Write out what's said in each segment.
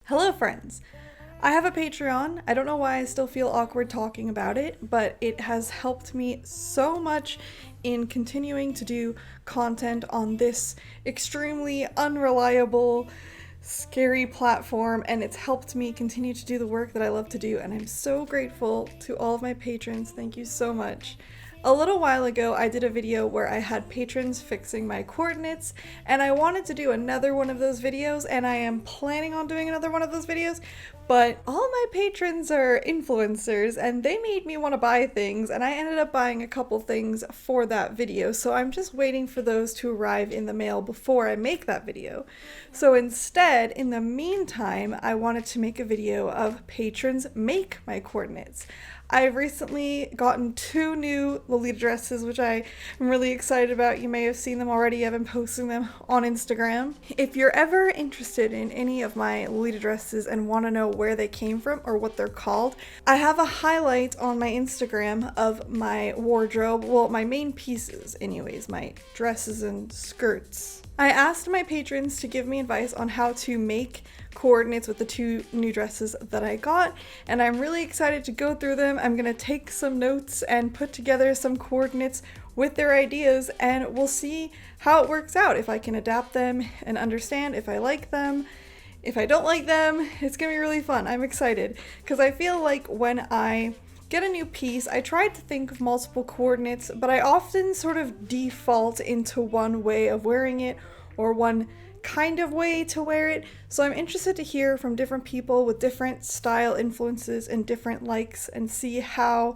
Hello friends! I have a Patreon. I don't know why I still feel awkward talking about it, but it has helped me so much in continuing to do content on this extremely unreliable, scary platform, and it's helped me continue to do the work that I love to do, and I'm so grateful to all of my patrons. Thank you so much. A little while ago, I did a video where I had patrons fixing my coordinates, and I wanted to do another one of those videos, and I am planning on doing another one of those videos, but all my patrons are influencers, and they made me want to buy things, and I ended up buying a couple things for that video, so I'm just waiting for those to arrive in the mail before I make that video. So instead, in the meantime, I wanted to make a video of patrons make my coordinates. I've recently gotten 2 new Lolita dresses, which I am really excited about. You may have seen them already. I've been posting them on Instagram. If you're ever interested in any of my Lolita dresses and want to know where they came from or what they're called, I have a highlight on my Instagram of my wardrobe. Well, my main pieces anyways, my dresses and skirts. I asked my patrons to give me advice on how to make coordinates with the 2 new dresses that I got, and I'm really excited to go through them. I'm gonna take some notes and put together some coordinates with their ideas, and we'll see how it works out, if I can adapt them and understand if I like them. If I don't like them, it's gonna be really fun. I'm excited because I feel like when I get a new piece, I try to think of multiple coordinates, but I often sort of default into one way of wearing it or one kind of way to wear it. So I'm interested to hear from different people with different style influences and different likes and see how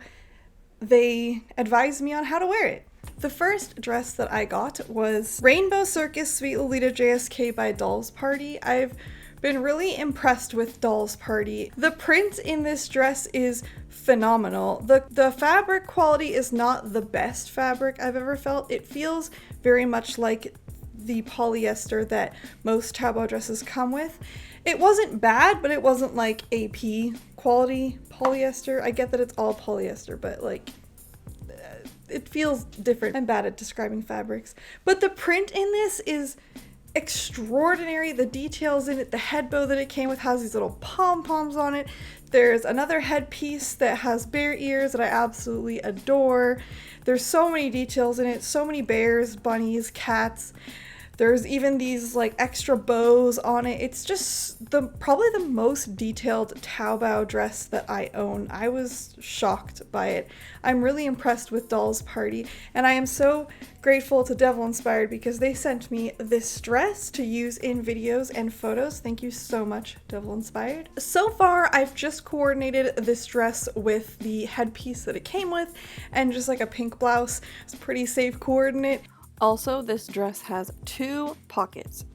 they advise me on how to wear it. The first dress that I got was Rainbow Circus Sweet Lolita JSK by Dolls Party. I've been really impressed with Dolls Party. The print in this dress is phenomenal. The fabric quality is not the best fabric I've ever felt. It feels very much like the polyester that most Taobao dresses come with. It wasn't bad, but it wasn't like AP quality polyester. I get that it's all polyester, but like it feels different. I'm bad at describing fabrics. But the print in this is extraordinary. The details in it, the head bow that it came with has these little pom-poms on it. There's another headpiece that has bear ears that I absolutely adore. There's so many details in it, so many bears, bunnies, cats. There's even these like extra bows on it. It's just probably the most detailed Taobao dress that I own. I was shocked by it. I'm really impressed with Dolls Party, and I am so grateful to Devil Inspired because they sent me this dress to use in videos and photos. Thank you so much, Devil Inspired. So far, I've just coordinated this dress with the headpiece that it came with and just like a pink blouse. It's a pretty safe coordinate. Also, this dress has 2 pockets,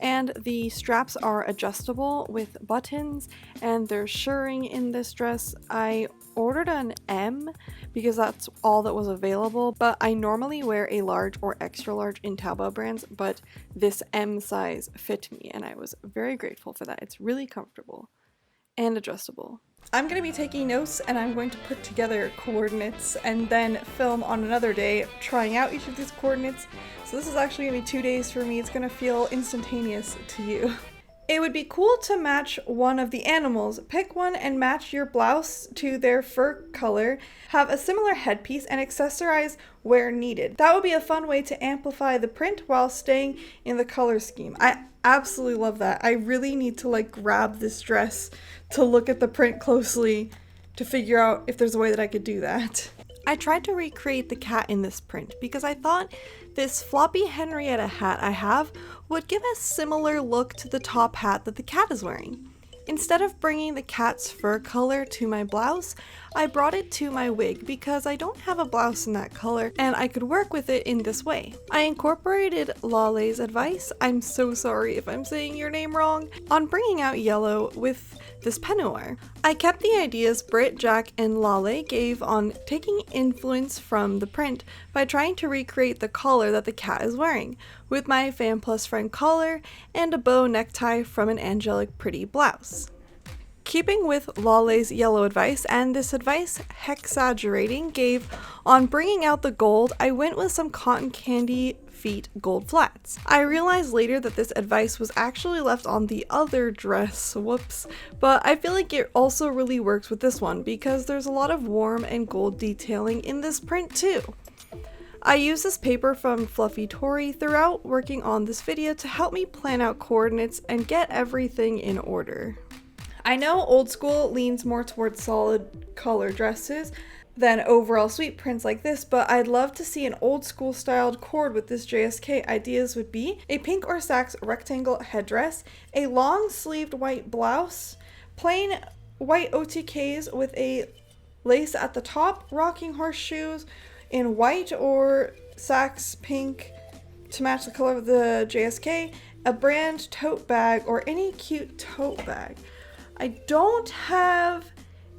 and the straps are adjustable with buttons, and there's shirring in this dress. I ordered an M because that's all that was available, but I normally wear a large or extra large in Taobao brands, but this M size fit me, and I was very grateful for that. It's really comfortable and adjustable. I'm going to be taking notes, and I'm going to put together coordinates and then film on another day trying out each of these coordinates. So this is actually going to be 2 days for me. It's going to feel instantaneous to you. It would be cool to match one of the animals. Pick one and match your blouse to their fur color. Have a similar headpiece and accessorize where needed. That would be a fun way to amplify the print while staying in the color scheme. I absolutely love that. I really need to like grab this dress to look at the print closely to figure out if there's a way that I could do that. I tried to recreate the cat in this print because I thought this floppy Henrietta hat I have would give a similar look to the top hat that the cat is wearing. Instead of bringing the cat's fur color to my blouse, I brought it to my wig because I don't have a blouse in that color and I could work with it in this way. I incorporated Lale's advice, I'm so sorry if I'm saying your name wrong, on bringing out yellow with this peignoir. I kept the ideas Britt, Jack, and Lale gave on taking influence from the print by trying to recreate the collar that the cat is wearing, with my Fan Plus Friend collar and a bow necktie from an angelic pretty blouse. keeping with Lale's yellow advice and this advice hexagerating gave on bringing out the gold, I went with some cotton candy feet gold flats. I realized later that this advice was actually left on the other dress, whoops, but I feel like it also really works with this one because there's a lot of warm and gold detailing in this print too. I use this paper from Fluffy Tory throughout working on this video to help me plan out coordinates and get everything in order. I know old school leans more towards solid color dresses than overall sweet prints like this, but I'd love to see an old school styled cord with this JSK. Ideas would be a pink or sax rectangle headdress, a long sleeved white blouse, plain white OTKs with a lace at the top, rocking horseshoes in white or sax pink to match the color of the JSK, a brand tote bag or any cute tote bag. I don't have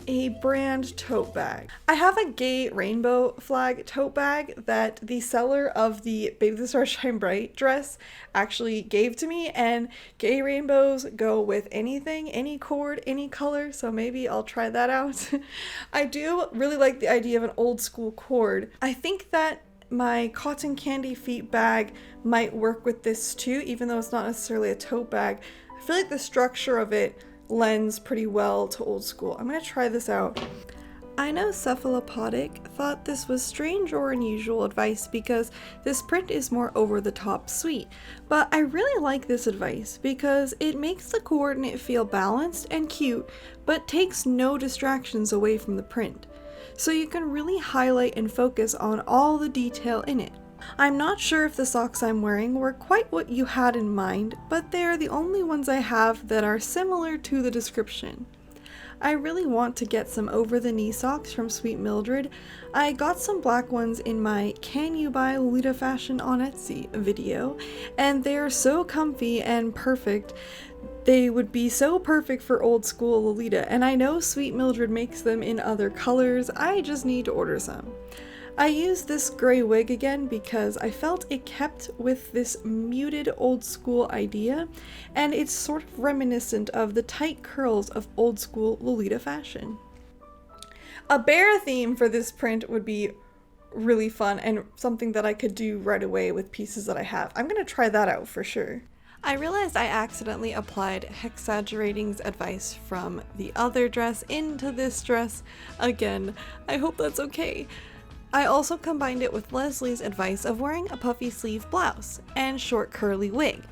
a brand tote bag. I have a gay rainbow flag tote bag that the seller of the Baby the Stars Shine Bright dress actually gave to me, and gay rainbows go with anything, any cord, any color, so maybe I'll try that out. I do really like the idea of an old school cord. I think that my cotton candy feet bag might work with this too, even though it's not necessarily a tote bag. I feel like the structure of it lends pretty well to old school. I'm gonna try this out. I know Cephalopodic thought this was strange or unusual advice because this print is more over the top sweet, but I really like this advice because it makes the coordinate feel balanced and cute, but takes no distractions away from the print. So you can really highlight and focus on all the detail in it. I'm not sure if the socks I'm wearing were quite what you had in mind, but they're the only ones I have that are similar to the description. I really want to get some over-the-knee socks from Sweet Mildred. I got some black ones in my Can You Buy Lolita Fashion on Etsy video, and they're so comfy and perfect. They would be so perfect for old school Lolita, and I know Sweet Mildred makes them in other colors. I just need to order some. I used this gray wig again because I felt it kept with this muted old school idea, and it's sort of reminiscent of the tight curls of old school Lolita fashion. A bear theme for this print would be really fun and something that I could do right away with pieces that I have. I'm gonna try that out for sure. I realized I accidentally applied Hexagerating's advice from the other dress into this dress again. I hope that's okay. I also combined it with Leslie's advice of wearing a puffy sleeve blouse and short curly wig.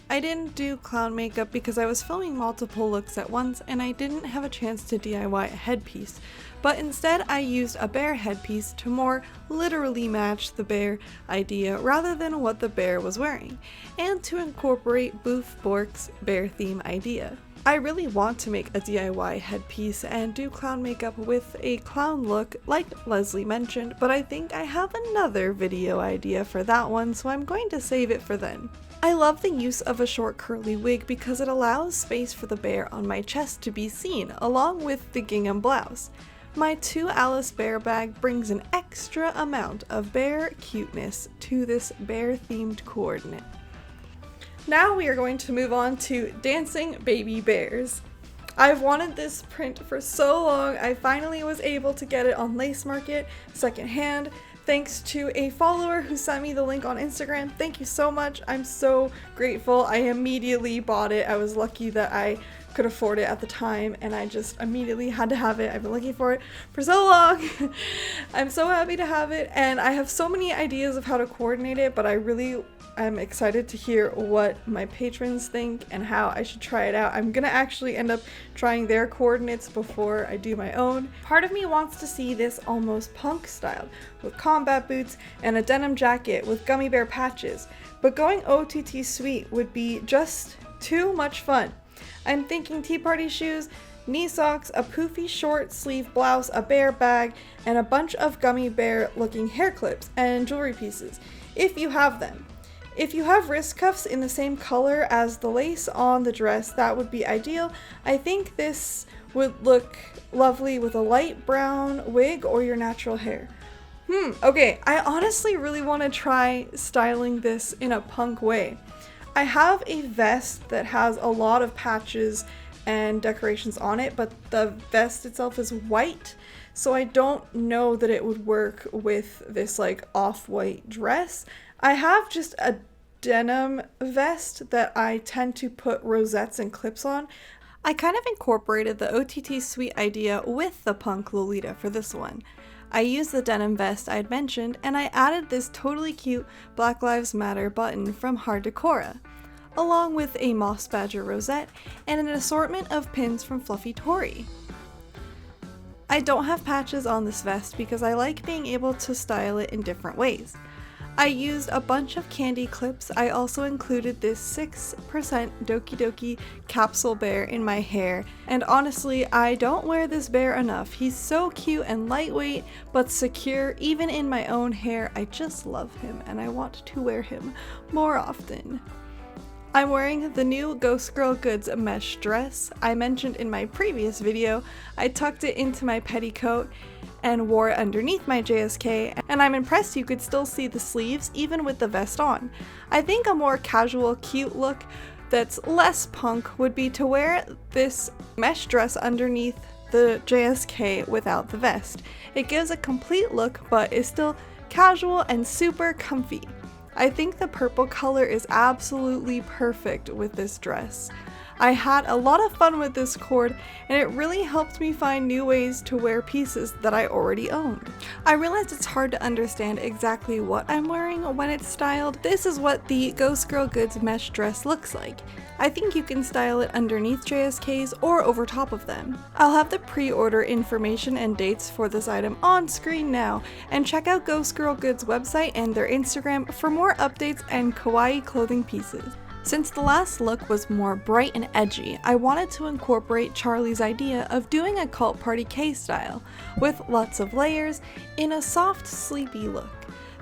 I didn't do clown makeup because I was filming multiple looks at once and I didn't have a chance to DIY a headpiece, but instead I used a bear headpiece to more literally match the bear idea rather than what the bear was wearing, and to incorporate Boof Bork's bear theme idea. I really want to make a DIY headpiece and do clown makeup with a clown look like Leslie mentioned, but I think I have another video idea for that one, so I'm going to save it for then. I love the use of a short curly wig because it allows space for the bear on my chest to be seen, along with the gingham blouse. My 2 Alice bear bag brings an extra amount of bear cuteness to this bear themed coordinate. Now we are going to move on to dancing baby bears. I've wanted this print for so long. I finally was able to get it on Lace Market secondhand thanks to a follower who sent me the link on Instagram. Thank you so much. I'm so grateful. I immediately bought it. I was lucky that I could afford it at the time and I just immediately had to have it. I've been looking for it for so long. I'm so happy to have it, and I have so many ideas of how to coordinate it, but I'm excited to hear what my patrons think and how I should try it out. I'm gonna actually end up trying their coordinates before I do my own. Part of me wants to see this almost punk style with combat boots and a denim jacket with gummy bear patches, but going OTT sweet would be just too much fun. I'm thinking tea party shoes, knee socks, a poofy short sleeve blouse, a bear bag, and a bunch of gummy bear looking hair clips and jewelry pieces, if you have them. If you have wrist cuffs in the same color as the lace on the dress, that would be ideal. I think this would look lovely with a light brown wig or your natural hair. Okay, I honestly really want to try styling this in a punk way. I have a vest that has a lot of patches and decorations on it, but the vest itself is white, so I don't know that it would work with this like off-white dress. I have just a denim vest that I tend to put rosettes and clips on. I kind of incorporated the OTT suite idea with the punk Lolita for this one. I used the denim vest I had mentioned, and I added this totally cute Black Lives Matter button from Hard Decora, along with a Moss Badger rosette and an assortment of pins from Fluffy Tory. I don't have patches on this vest because I like being able to style it in different ways. I used a bunch of candy clips. I also included this 6% Doki Doki capsule bear in my hair, and honestly, I don't wear this bear enough. He's so cute and lightweight, but secure even in my own hair. I just love him and I want to wear him more often. I'm wearing the new Ghost Girl Goods mesh dress. I mentioned in my previous video, I tucked it into my petticoat and wore it underneath my JSK, and I'm impressed you could still see the sleeves even with the vest on. I think a more casual, cute look that's less punk would be to wear this mesh dress underneath the JSK without the vest. It gives a complete look but is still casual and super comfy. I think the purple color is absolutely perfect with this dress. I had a lot of fun with this cord, and it really helped me find new ways to wear pieces that I already owned. I realized it's hard to understand exactly what I'm wearing when it's styled. This is what the Ghost Girl Goods mesh dress looks like. I think you can style it underneath JSKs or over top of them. I'll have the pre-order information and dates for this item on screen now, and check out Ghost Girl Goods website and their Instagram for more updates and kawaii clothing pieces. Since the last look was more bright and edgy, I wanted to incorporate Charlie's idea of doing a cult party K-style, with lots of layers, in a soft, sleepy look.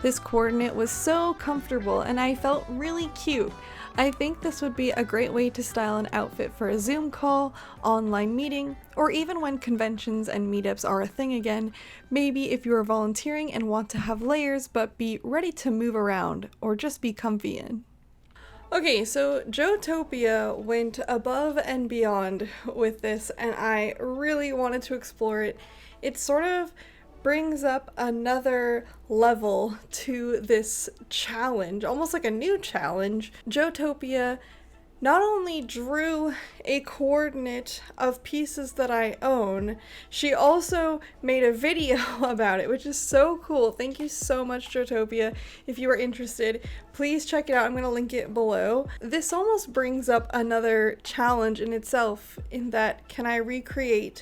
This coordinate was so comfortable and I felt really cute. I think this would be a great way to style an outfit for a Zoom call, online meeting, or even when conventions and meetups are a thing again, maybe if you are volunteering and want to have layers but be ready to move around or just be comfy in. Okay, so Joetopia went above and beyond with this, and I really wanted to explore it. It sort of brings up another level to this challenge, almost like a new challenge. Joetopia not only drew a coordinate of pieces that I own, she also made a video about it, which is so cool. Thank you so much, Joetopia. If you are interested, please check it out. I'm going to link it below. This almost brings up another challenge in itself, in that can I recreate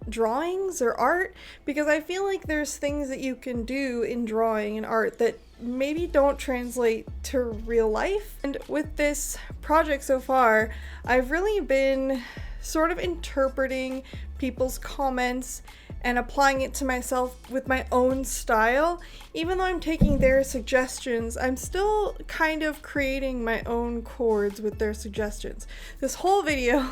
drawings or art? Because I feel like there's things that you can do in drawing and art that maybe don't translate to real life. And with this project so far, I've really been sort of interpreting people's comments and applying it to myself with my own style. Even though I'm taking their suggestions, I'm still kind of creating my own chords with their suggestions. This whole video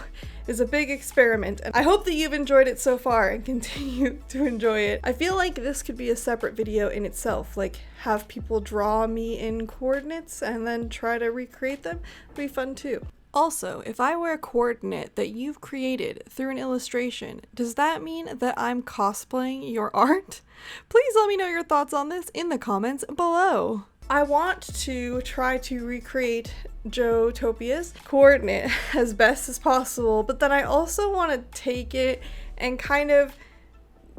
is a big experiment, and I hope that you've enjoyed it so far and continue to enjoy it. I feel like this could be a separate video in itself, like have people draw me in coordinates and then try to recreate them. It'd be fun too. Also, if I wear a coordinate that you've created through an illustration, does that mean that I'm cosplaying your art? Please let me know your thoughts on this in the comments below. I want to try to recreate Joetopia's coordinate as best as possible, but then I also want to take it and kind of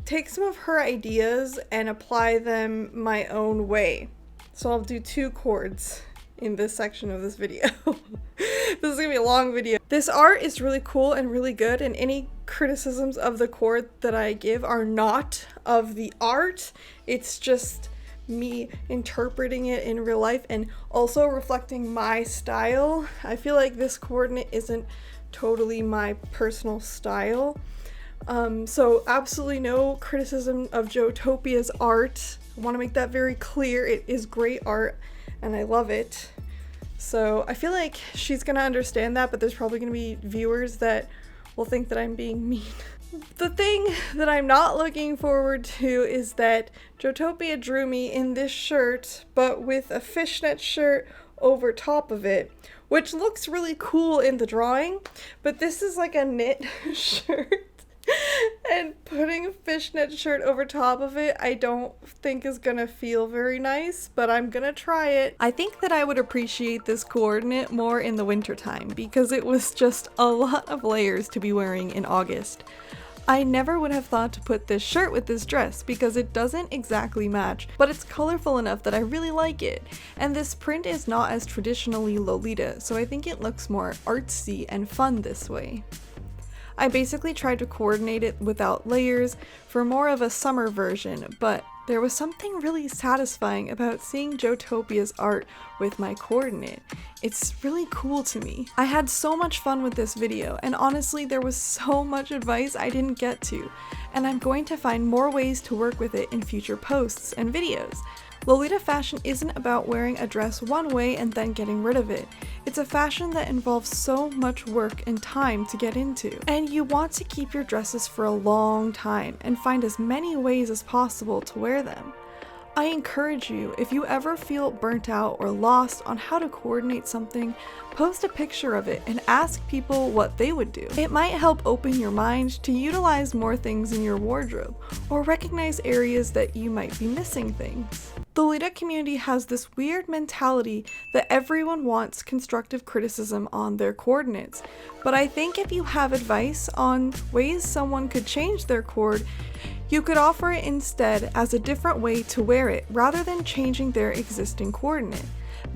take some of her ideas and apply them my own way. So I'll do 2 chords in this section of this video. This is gonna be a long video. This art is really cool and really good, and any criticisms of the chord that I give are not of the art. It's just me interpreting it in real life and also reflecting my style. I feel like this coordinate isn't totally my personal style. So absolutely no criticism of Joetopia's art. I want to make that very clear. It is great art and I love it. So I feel like she's gonna understand that, but there's probably gonna be viewers that will think that I'm being mean. The thing that I'm not looking forward to is that Joetopia drew me in this shirt, but with a fishnet shirt over top of it, which looks really cool in the drawing, but this is like a knit shirt. And putting a fishnet shirt over top of it, I don't think is gonna feel very nice, but I'm gonna try it. I think that I would appreciate this coordinate more in the wintertime because it was just a lot of layers to be wearing in August. I never would have thought to put this shirt with this dress because it doesn't exactly match, but it's colorful enough that I really like it. And this print is not as traditionally Lolita, so I think it looks more artsy and fun this way. I basically tried to coordinate it without layers for more of a summer version, but there was something really satisfying about seeing Jotopia's art with my coordinate. It's really cool to me. I had so much fun with this video, and honestly there was so much advice I didn't get to, and I'm going to find more ways to work with it in future posts and videos. Lolita fashion isn't about wearing a dress one way and then getting rid of it. It's a fashion that involves so much work and time to get into. And you want to keep your dresses for a long time and find as many ways as possible to wear them. I encourage you, if you ever feel burnt out or lost on how to coordinate something, post a picture of it and ask people what they would do. It might help open your mind to utilize more things in your wardrobe, or recognize areas that you might be missing things. The Lolita community has this weird mentality that everyone wants constructive criticism on their coordinates, but I think if you have advice on ways someone could change their cord, you could offer it instead as a different way to wear it rather than changing their existing coordinate.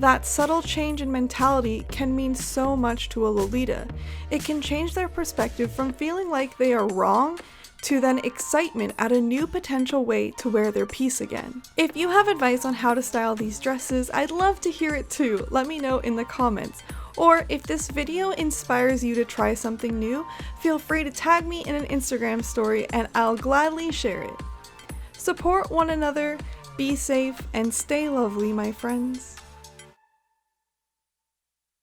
That subtle change in mentality can mean so much to a Lolita. It can change their perspective from feeling like they are wrong to then excitement at a new potential way to wear their piece again. If you have advice on how to style these dresses, I'd love to hear it too. Let me know in the comments. Or if this video inspires you to try something new, feel free to tag me in an Instagram story and I'll gladly share it. Support one another, be safe, and stay lovely, my friends.